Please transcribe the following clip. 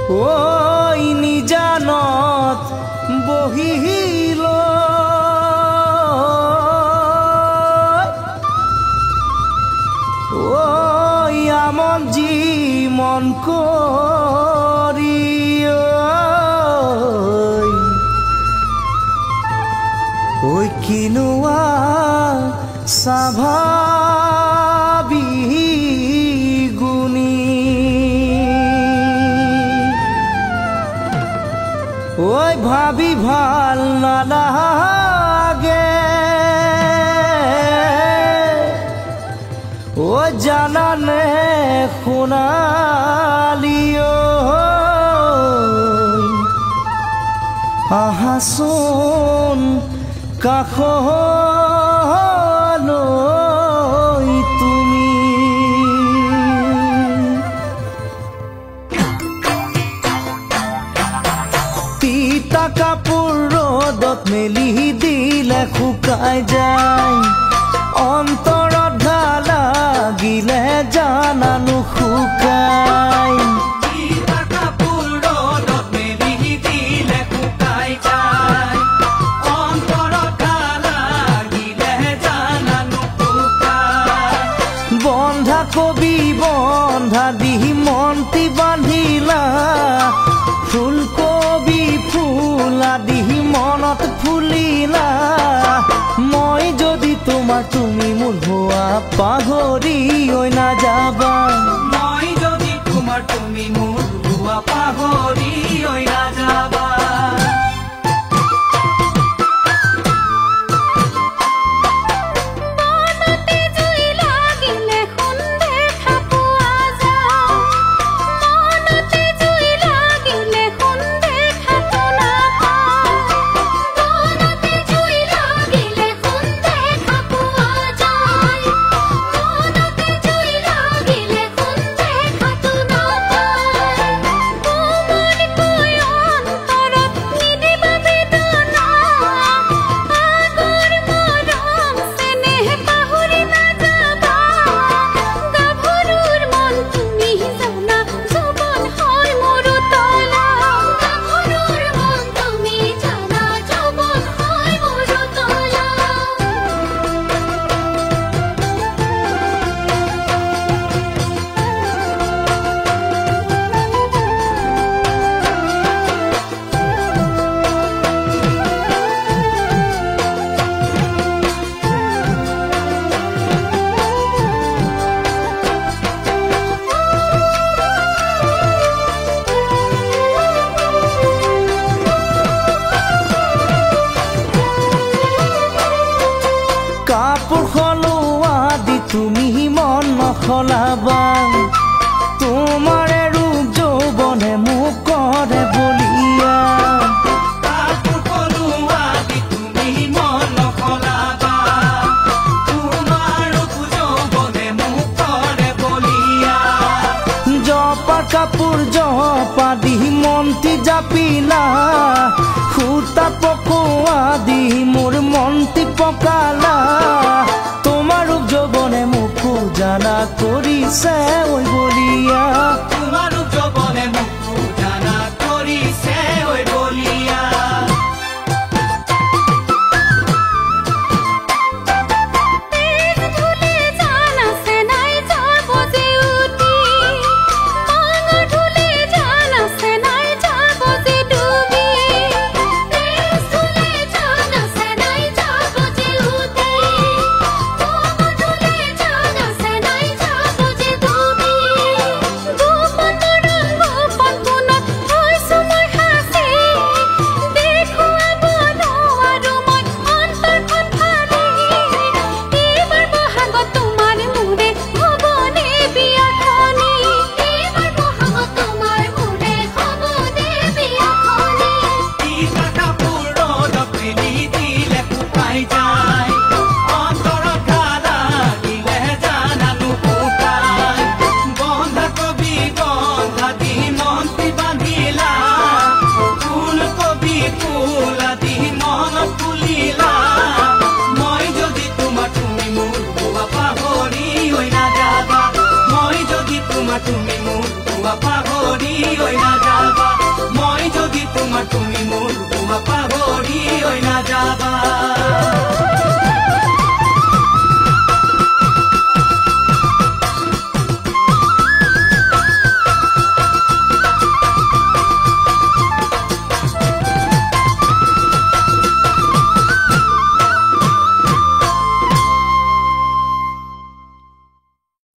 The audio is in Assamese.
ওই নিজানত বহিল ওই আমন জি মন করি ওই কিনুয়া স্বাভাবি গুণী ওই ভাবি ভাল নালাগে ও জানানে শুনালিও আহাচোন কাষলৈ তুমি তিতা কাপোৰ ৰ'দত মেলি দিলে শুকাই যায় অন্তৰত ঘা লাগিলে জানা নুশুকাই বন্ধা কবি বন্ধা দিহি মন্তি বান্ধিলা ফুলকবি ফুলা দিহি মনত ফুলিলা মই যদি তোমার তুমি মোৰ হোৱা পাহৰি ঐ নাযাবা মই যদি তোমাৰ তুমি মোৰ হোৱা পাহৰি ঐ নাযাবা কাপোৰ সলোৱা দি তুমি মন নসলাবা তোমাৰে ৰূপ যৌৱনে মোক কৰে বলিয়া কাপোৰ সলোৱা দি তুমি মন নসলাবা তোমাৰ ৰূপ যৌৱনে মোক কৰে বলিয়া জপা কাপোৰ জপা দি মন্তি জাপিলা সূতা পকোৱা দি মোৰ মন্তি পকালা তোমাৰ যৌবনে মুখ জানা কৰিছে ওই